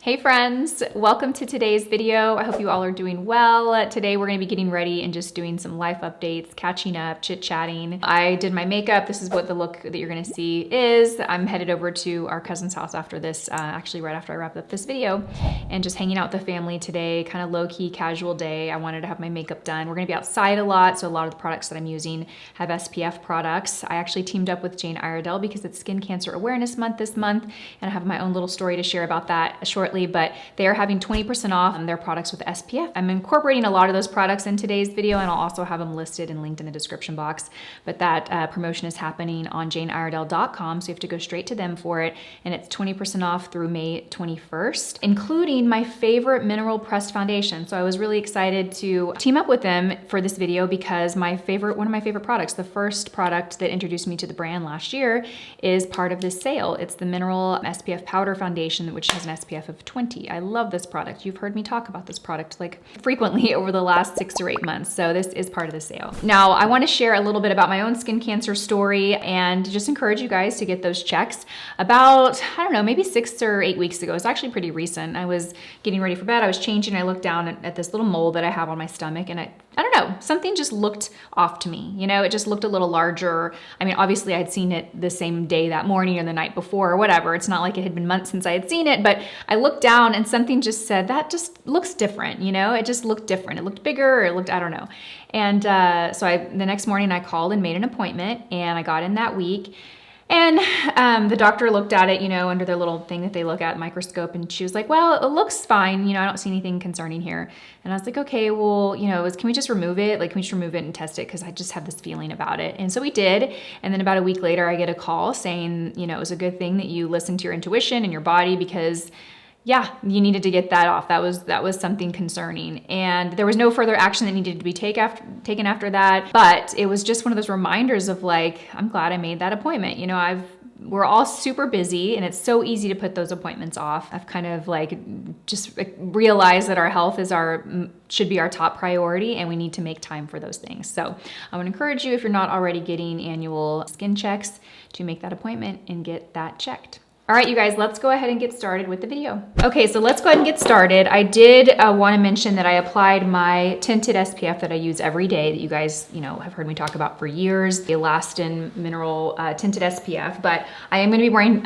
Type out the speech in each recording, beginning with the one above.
Hey friends, welcome to today's video. I hope you all are doing well. Today we're gonna be getting ready and just doing some life updates, catching up, chit-chatting. I did my makeup. This is what the look that you're gonna see is. I'm headed over to our cousin's house after this, actually right after I wrap up this video, and just hanging out with the family today, kind of low-key, casual day. I wanted to have my makeup done. We're gonna be outside a lot, so a lot of the products that I'm using have SPF products. I actually teamed up with Jane Iredale because it's Skin Cancer Awareness Month this month, and I have my own little story to share about that shortly. But they are having 20% off on their products with SPF. I'm incorporating a lot of those products in today's video, and I'll also have them listed and linked in the description box. But that promotion is happening on janeiredale.com, so you have to go straight to them for it. And it's 20% off through May 21st, including my favorite mineral pressed foundation. So I was really excited to team up with them for this video because one of my favorite products, the first product that introduced me to the brand last year, is part of this sale. It's the Mineral SPF Powder Foundation, which has an SPF of 20. I love this product. You've heard me talk about this product like frequently over the last 6 or 8 months. So this is part of the sale. Now, I want to share a little bit about my own skin cancer story and just encourage you guys to get those checks. About, I don't know, maybe 6 or 8 weeks ago. It's actually pretty recent. I was getting ready for bed. I was changing. I looked down at this little mole that I have on my stomach, and I don't know, something just looked off to me. You know, it just looked a little larger. I mean, obviously I'd seen it the same day that morning or the night before or whatever. It's not like it had been months since I had seen it, but I looked down and something just said, that just looks different, you know? It just looked different. It looked bigger, or it looked, I don't know. And so the next morning I called and made an appointment, and I got in that week. And the doctor looked at it, you know, under their little thing that they look at, microscope, and she was like, well, it looks fine. You know, I don't see anything concerning here. And I was like, okay, well, you know, can we just remove it? Like, can we just remove it and test it? Because I just have this feeling about it. And so we did. And then about a week later, I get a call saying, you know, it was a good thing that you listened to your intuition and your body because yeah, you needed to get that off. That was something concerning. And there was no further action that needed to be taken after that. But it was just one of those reminders of like, I'm glad I made that appointment. You know, we're all super busy, and it's so easy to put those appointments off. I've kind of like just realized that our health should be our top priority, and we need to make time for those things. So I would encourage you, if you're not already getting annual skin checks, to make that appointment and get that checked. All right, you guys, let's go ahead and get started with the video. Okay, so let's go ahead and get started. I did want to mention that I applied my tinted SPF that I use every day that you guys, you know, have heard me talk about for years, the Elastin Mineral Tinted SPF, but I am going to be wearing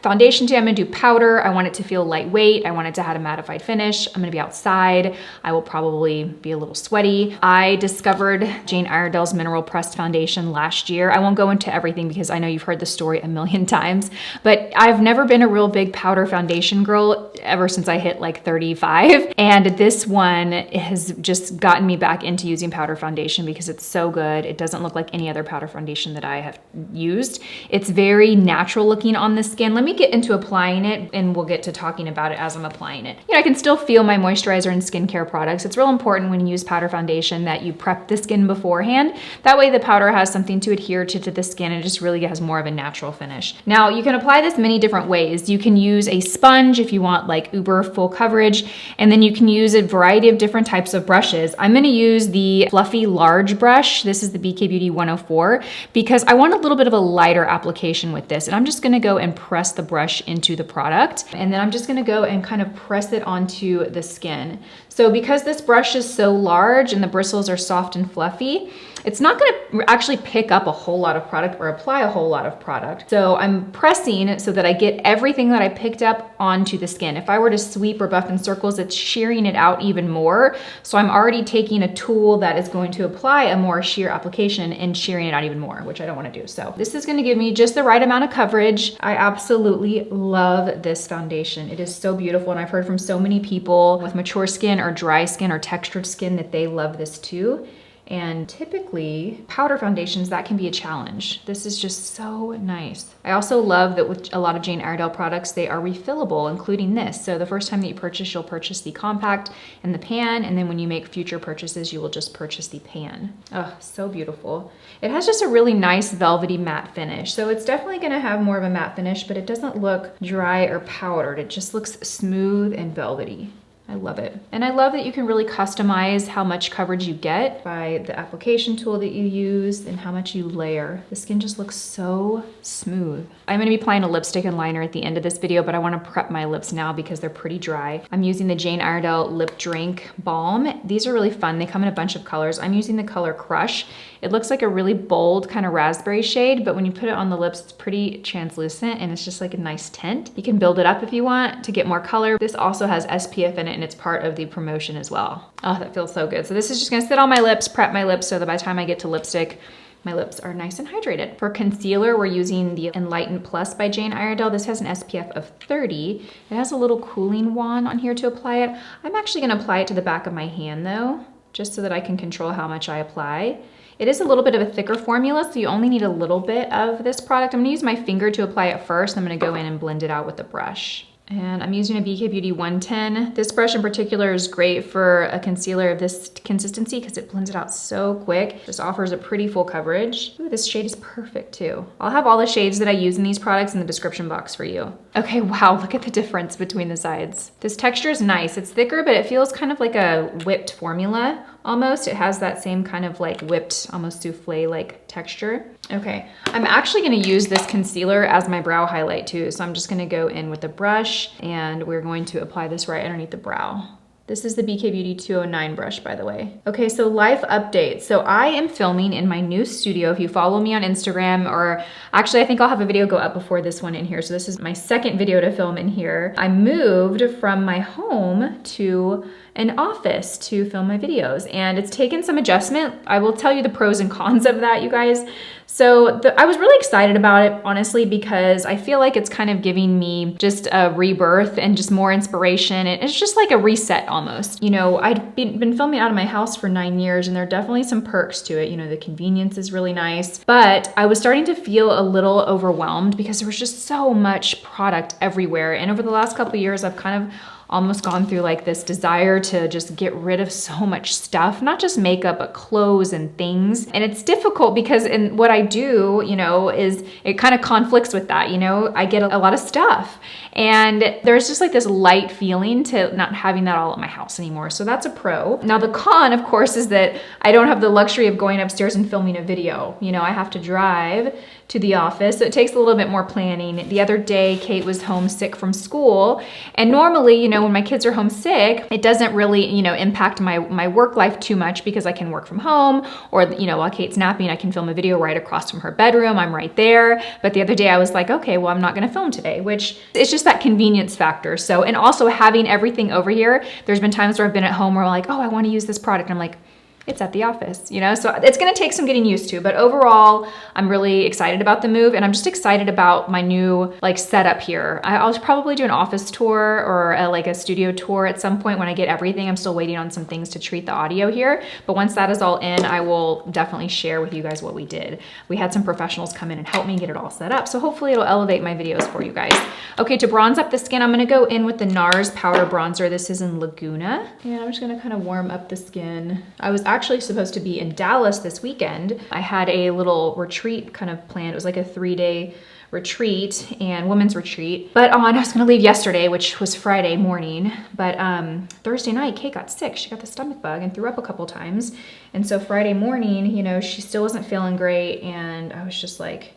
foundation today. I'm going to do powder. I want it to feel lightweight. I want it to have a mattified finish. I'm going to be outside. I will probably be a little sweaty. I discovered Jane Iredale's Mineral Pressed Foundation last year. I won't go into everything because I know you've heard the story a million times, but I've never been a real big powder foundation girl ever since I hit like 35. And this one has just gotten me back into using powder foundation because it's so good. It doesn't look like any other powder foundation that I have used. It's very natural looking on the skin. Let me get into applying it, and we'll get to talking about it as I'm applying it. You know, I can still feel my moisturizer and skincare products. It's real important when you use powder foundation that you prep the skin beforehand. That way the powder has something to adhere to the skin, and it just really has more of a natural finish. Now, you can apply this many different ways. You can use a sponge if you want like uber full coverage, and then you can use a variety of different types of brushes. I'm going to use the fluffy large brush. This is the BK Beauty 104 because I want a little bit of a lighter application with this, and I'm just going to go and press the brush into the product, and then I'm just going to go and kind of press it onto the skin. So because this brush is so large and the bristles are soft and fluffy, it's not going to actually pick up a whole lot of product or apply a whole lot of product. So I'm pressing so that I get everything that I picked up onto the skin. If I were to sweep or buff in circles, it's shearing it out even more. So I'm already taking a tool that is going to apply a more sheer application and shearing it out even more, which I don't want to do. So this is going to give me just the right amount of coverage. I absolutely love this foundation. It is so beautiful, and I've heard from so many people with mature skin or dry skin or textured skin that they love this too. And typically, powder foundations, that can be a challenge. This is just so nice. I also love that with a lot of Jane Iredale products, they are refillable, including this. So the first time that you purchase, you'll purchase the compact and the pan, and then when you make future purchases, you will just purchase the pan. Oh, so beautiful. It has just a really nice velvety matte finish. So it's definitely gonna have more of a matte finish, but it doesn't look dry or powdered. It just looks smooth and velvety. I love it. And I love that you can really customize how much coverage you get by the application tool that you use and how much you layer. The skin just looks so smooth. I'm gonna be applying a lipstick and liner at the end of this video, but I wanna prep my lips now because they're pretty dry. I'm using the Jane Iredale Lip Drink Balm. These are really fun. They come in a bunch of colors. I'm using the color Crush. It looks like a really bold kind of raspberry shade, but when you put it on the lips, it's pretty translucent and it's just like a nice tint. You can build it up if you want to get more color. This also has SPF in it and it's part of the promotion as well. Oh, that feels so good. So this is just gonna sit on my lips, prep my lips so that by the time I get to lipstick, my lips are nice and hydrated. For concealer, we're using the Enlighten Plus by Jane Iredale. This has an SPF of 30. It has a little cooling wand on here to apply it. I'm actually gonna apply it to the back of my hand though, just so that I can control how much I apply. It is a little bit of a thicker formula, so you only need a little bit of this product. I'm gonna use my finger to apply it first. I'm gonna go in and blend it out with a brush. And I'm using a BK Beauty 110. This brush in particular is great for a concealer of this consistency because it blends it out so quick. Just offers a pretty full coverage. Ooh, this shade is perfect too. I'll have all the shades that I use in these products in the description box for you. Okay, wow, look at the difference between the sides. This texture is nice. It's thicker, but it feels kind of like a whipped formula almost. It has that same kind of like whipped, almost souffle-like texture. Okay, I'm actually gonna use this concealer as my brow highlight too. So I'm just gonna go in with a brush and we're going to apply this right underneath the brow. This is the BK Beauty 209 brush, by the way. Okay, so life update. So I am filming in my new studio. If you follow me on Instagram, or actually I think I'll have a video go up before this one in here. So this is my second video to film in here. I moved from my home to an office to film my videos, and it's taken some adjustment. I will tell you the pros and cons of that, you guys. So I was really excited about it, honestly, because I feel like it's kind of giving me just a rebirth and just more inspiration. And it's just like a reset almost. You know, I'd been filming out of my house for 9 years and there are definitely some perks to it. You know, the convenience is really nice, but I was starting to feel a little overwhelmed because there was just so much product everywhere. And over the last couple of years, I've kind of almost gone through like this desire to just get rid of so much stuff, not just makeup, but clothes and things. And it's difficult because in what I do, you know, is it kind of conflicts with that. You know, I get a lot of stuff and there's just like this light feeling to not having that all at my house anymore. So that's a pro. Now the con, of course, is that I don't have the luxury of going upstairs and filming a video. You know, I have to drive to the office. So it takes a little bit more planning. The other day, Kate was homesick from school. And normally, you know, when my kids are homesick, it doesn't really, you know, impact my work life too much because I can work from home, or, you know, while Kate's napping, I can film a video right across from her bedroom. I'm right there. But the other day I was like, okay, well, I'm not gonna film today, which it's just that convenience factor. So, and also having everything over here, there's been times where I've been at home where I'm like, oh, I wanna use this product. And I'm like, it's at the office, you know? So it's gonna take some getting used to, but overall, I'm really excited about the move, and I'm just excited about my new like setup here. I'll probably do an office tour or like a studio tour at some point when I get everything. I'm still waiting on some things to treat the audio here, but once that is all in, I will definitely share with you guys what we did. We had some professionals come in and help me get it all set up, so hopefully it'll elevate my videos for you guys. Okay, to bronze up the skin, I'm gonna go in with the NARS Powder Bronzer. This is in Laguna, and I'm just gonna kind of warm up the skin. I was actually supposed to be in Dallas this weekend. I had a little retreat kind of planned. It was like a 3-day retreat and women's retreat. But I was gonna leave yesterday, which was Friday morning. But Thursday night, Kate got sick. She got the stomach bug and threw up a couple times. And so Friday morning, you know, she still wasn't feeling great. And I was just like,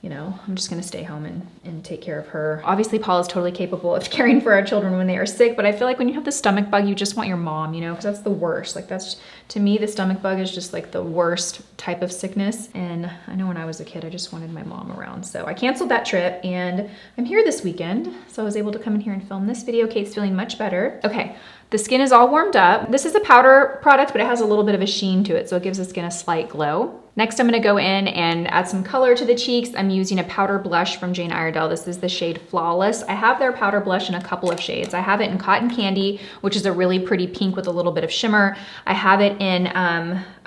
you know, I'm just gonna stay home and take care of her. Obviously, Paul is totally capable of caring for our children when they are sick, but I feel like when you have the stomach bug, you just want your mom, you know, because that's the worst. Like that's, to me, the stomach bug is just like the worst type of sickness. And I know when I was a kid, I just wanted my mom around. So I canceled that trip and I'm here this weekend. So I was able to come in here and film this video. Kate's feeling much better. Okay. The skin is all warmed up. This is a powder product, but it has a little bit of a sheen to it, so it gives the skin a slight glow. Next, I'm gonna go in and add some color to the cheeks. I'm using a powder blush from Jane Iredale. This is the shade Flawless. I have their powder blush in a couple of shades. I have it in Cotton Candy, which is a really pretty pink with a little bit of shimmer. I have it in,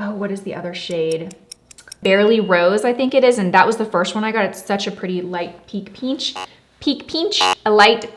oh, what is the other shade? Barely Rose, I think it is, and that was the first one I got. It's such a pretty light peach peach. A light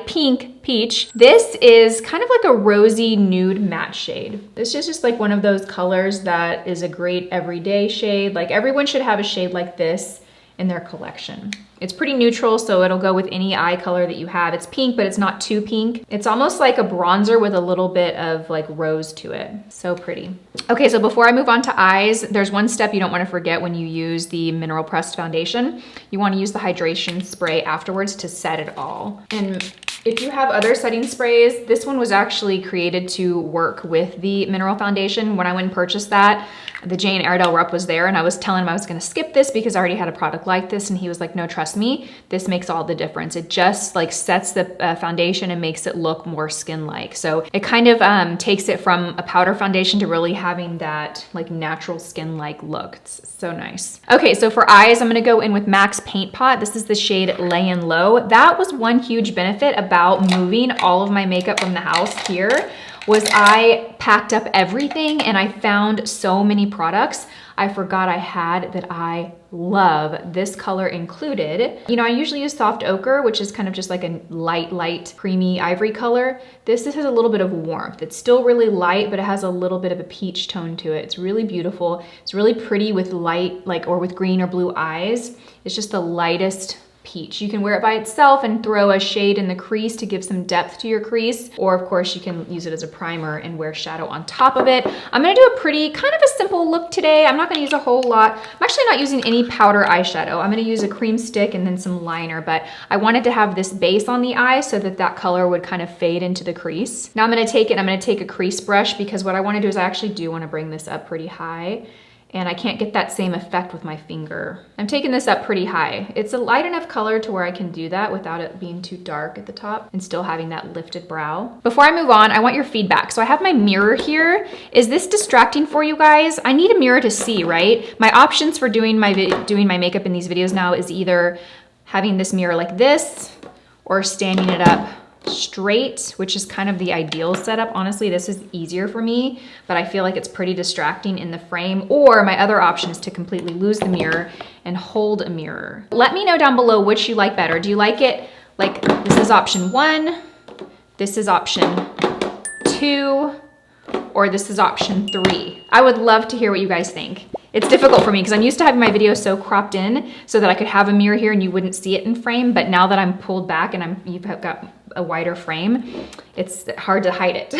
pink peach. This is kind of like a rosy nude matte shade. This is just like one of those colors that is a great everyday shade. Like everyone should have a shade like this in their collection. It's pretty neutral, so it'll go with any eye color that you have. It's pink, but it's not too pink. It's almost like a bronzer with a little bit of like rose to it. So pretty. Okay, so before I move on to eyes, there's one step you don't want to forget when you use the mineral pressed foundation. You want to use the hydration spray afterwards to set it all. And if you have other setting sprays, this one was actually created to work with the mineral foundation. When I went and purchased that, the Jane Iredale rep was there and I was telling him I was gonna skip this because I already had a product like this, and he was like, no, trust me, this makes all the difference. It just like sets the foundation and makes it look more skin-like. So it kind of takes it from a powder foundation to really having that like natural skin-like look. It's so nice. Okay, so for eyes, I'm gonna go in with MAC's Paint Pot. This is the shade Layin' Low. That was one huge benefit about moving all of my makeup from the house here, was I packed up everything and I found so many products I forgot I had that I love, this color included. You know, I usually use soft ochre, which is kind of just like a light, creamy ivory color. This has a little bit of warmth. It's still really light, but it has a little bit of a peach tone to it. It's really beautiful. It's really pretty with light, like, or with green or blue eyes. It's just the lightest peach. You can wear it by itself and throw a shade in the crease to give some depth to your crease, or of course you can use it as a primer and wear shadow on top of it. I'm gonna do a pretty, kind of a simple look today. I'm not gonna use a whole lot. I'm actually not using any powder eyeshadow. I'm gonna use a cream stick and then some liner, but I wanted to have this base on the eye so that that color would kind of fade into the crease. Now I'm gonna take a crease brush, because what I wanna do is I actually do wanna bring this up pretty high, and I can't get that same effect with my finger. I'm taking this up pretty high. It's a light enough color to where I can do that without it being too dark at the top and still having that lifted brow. Before I move on, I want your feedback. So I have my mirror here. Is this distracting for you guys? I need a mirror to see, right? My options for doing my makeup in these videos now is either having this mirror like this or standing it up straight, which is kind of the ideal setup. Honestly, this is easier for me, but I feel like it's pretty distracting in the frame. Or my other option is to completely lose the mirror and hold a mirror. Let me know down below which you like better. Do you like it like this is option 1, this is option 2, or this is option 3? I would love to hear what you guys think. It's difficult for me because I'm used to having my videos so cropped in so that I could have a mirror here and you wouldn't see it in frame, but now that I'm pulled back and you've got a wider frame, it's hard to hide it.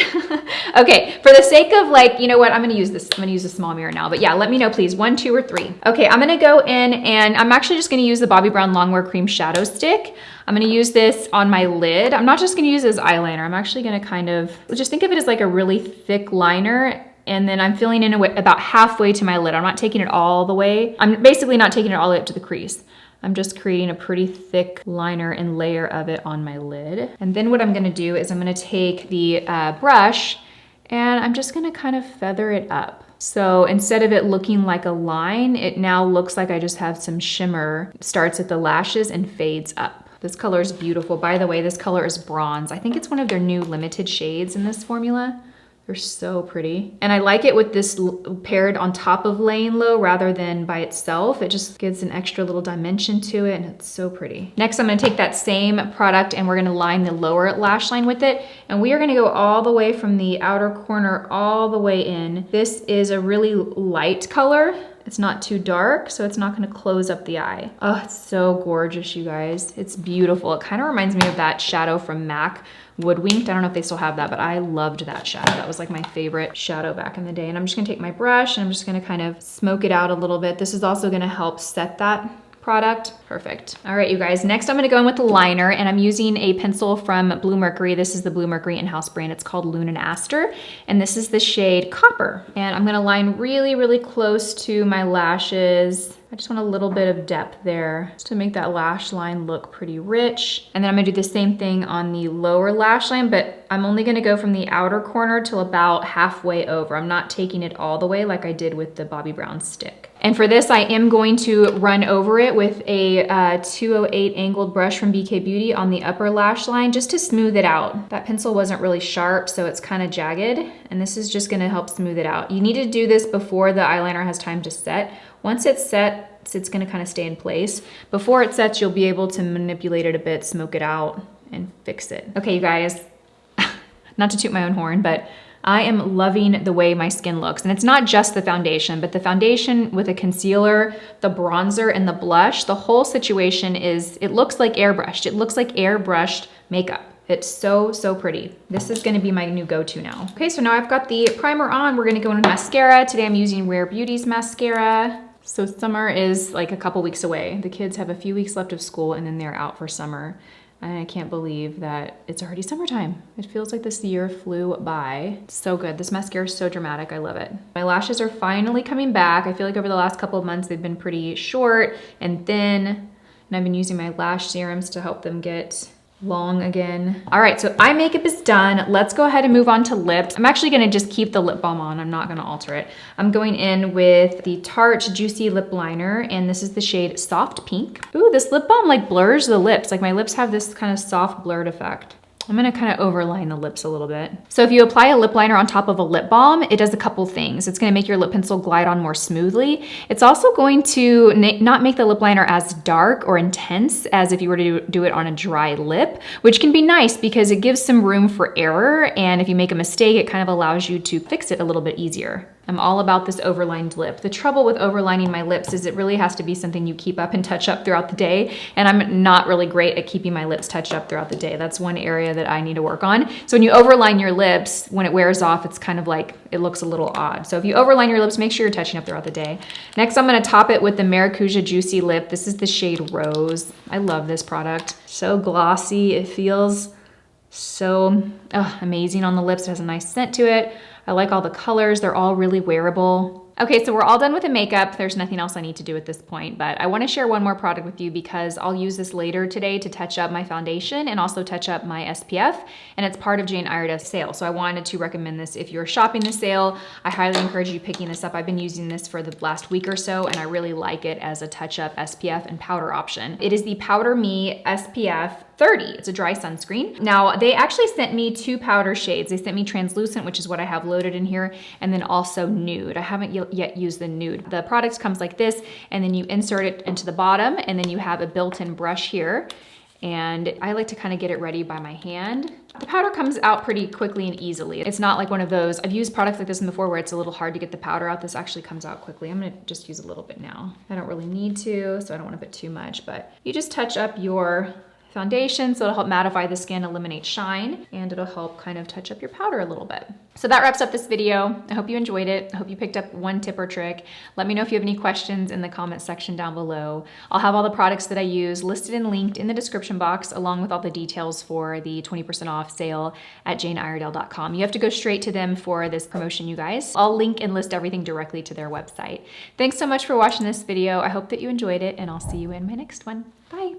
Okay, for the sake of like, you know what, I'm gonna use a small mirror now, but yeah, let me know please, 1, 2, or 3. Okay, I'm gonna go in and I'm actually just gonna use the Bobbi Brown Longwear Cream Shadow Stick. I'm gonna use this on my lid. I'm not just gonna use it as eyeliner. I'm actually gonna kind of, just think of it as like a really thick liner, and then I'm filling in about halfway to my lid. I'm not taking it all the way. I'm basically not taking it all the way up to the crease. I'm just creating a pretty thick liner and layer of it on my lid. And then what I'm gonna do is I'm gonna take the brush and I'm just gonna kind of feather it up. So instead of it looking like a line, it now looks like I just have some shimmer. It starts at the lashes and fades up. This color is beautiful. By the way, this color is bronze. I think it's one of their new limited shades in this formula. They're so pretty. And I like it with this paired on top of Layin' Low rather than by itself. It just gives an extra little dimension to it and it's so pretty. Next, I'm gonna take that same product and we're gonna line the lower lash line with it. And we are gonna go all the way from the outer corner all the way in. This is a really light color. It's not too dark, so it's not gonna close up the eye. Oh, it's so gorgeous, you guys. It's beautiful. It kind of reminds me of that shadow from MAC, Woodwinked. I don't know if they still have that, but I loved that shadow. That was like my favorite shadow back in the day. And I'm just gonna take my brush and I'm just gonna kind of smoke it out a little bit. This is also gonna help set that product. Perfect. All right, you guys, next I'm gonna go in with the liner and I'm using a pencil from Blue Mercury. This is the Blue Mercury in-house brand. It's called Lunar Aster, and this is the shade Copper. And I'm gonna line really, really close to my lashes. I just want a little bit of depth there just to make that lash line look pretty rich. And then I'm gonna do the same thing on the lower lash line, but I'm only gonna go from the outer corner till about halfway over. I'm not taking it all the way like I did with the Bobbi Brown stick. And for this, I am going to run over it with a 208 angled brush from BK Beauty on the upper lash line just to smooth it out. That pencil wasn't really sharp, so it's kind of jagged, and this is just gonna help smooth it out. You need to do this before the eyeliner has time to set. Once it's set, it's gonna kind of stay in place. Before it sets, you'll be able to manipulate it a bit, smoke it out, and fix it. Okay, you guys, not to toot my own horn, but I am loving the way my skin looks. And it's not just the foundation, but the foundation with a concealer, the bronzer, and the blush, the whole situation it looks like airbrushed. It looks like airbrushed makeup. It's so, so pretty. This is gonna be my new go-to now. Okay, so now I've got the primer on. We're gonna go into mascara. Today I'm using Rare Beauty's mascara. So summer is like a couple weeks away. The kids have a few weeks left of school and then they're out for summer. And I can't believe that it's already summertime. It feels like this year flew by. It's so good. This mascara is so dramatic. I love it. My lashes are finally coming back. I feel like over the last couple of months, they've been pretty short and thin. And I've been using my lash serums to help them get long again. All right, so eye makeup is done. Let's go ahead and move on to lips. I'm actually gonna just keep the lip balm on. I'm not gonna alter it. I'm going in with the Tarte Juicy Lip Liner, and this is the shade Soft Pink. Ooh, this lip balm like blurs the lips. Like my lips have this kind of soft blurred effect. I'm gonna kind of overline the lips a little bit. So if you apply a lip liner on top of a lip balm, it does a couple things. It's gonna make your lip pencil glide on more smoothly. It's also going to not make the lip liner as dark or intense as if you were to do it on a dry lip, which can be nice because it gives some room for error. And if you make a mistake, it kind of allows you to fix it a little bit easier. I'm all about this overlined lip. The trouble with overlining my lips is it really has to be something you keep up and touch up throughout the day. And I'm not really great at keeping my lips touched up throughout the day. That's one area that I need to work on. So when you overline your lips, when it wears off, it's kind of like, it looks a little odd. So if you overline your lips, make sure you're touching up throughout the day. Next, I'm gonna top it with the Maracuja Juicy Lip. This is the shade Rose. I love this product. So glossy, it feels so amazing on the lips. It has a nice scent to it. I like all the colors. They're all really wearable. Okay, so we're all done with the makeup. There's nothing else I need to do at this point, but I wanna share one more product with you because I'll use this later today to touch up my foundation and also touch up my SPF, and it's part of Jane Iredale's sale. So I wanted to recommend this. If you're shopping the sale, I highly encourage you picking this up. I've been using this for the last week or so, and I really like it as a touch-up SPF and powder option. It is the Powder Me SPF 30. It's a dry sunscreen. Now, they actually sent me two powder shades. They sent me translucent, which is what I have loaded in here, and then also nude. I haven't yet used the nude. The product comes like this, and then you insert it into the bottom, and then you have a built-in brush here. And I like to kind of get it ready by my hand. The powder comes out pretty quickly and easily. It's not like one of those, I've used products like this before where it's a little hard to get the powder out. This actually comes out quickly. I'm gonna just use a little bit now. I don't really need to, so I don't wanna put too much, but you just touch up your foundation, so it'll help mattify the skin, eliminate shine, and it'll help kind of touch up your powder a little bit. So that wraps up this video. I hope you enjoyed it. I hope you picked up one tip or trick. Let me know if you have any questions in the comment section down below. I'll have all the products that I use listed and linked in the description box, along with all the details for the 20% off sale at janeiredale.com. You have to go straight to them for this promotion, you guys. I'll link and list everything directly to their website. Thanks so much for watching this video. I hope that you enjoyed it, and I'll see you in my next one. Bye.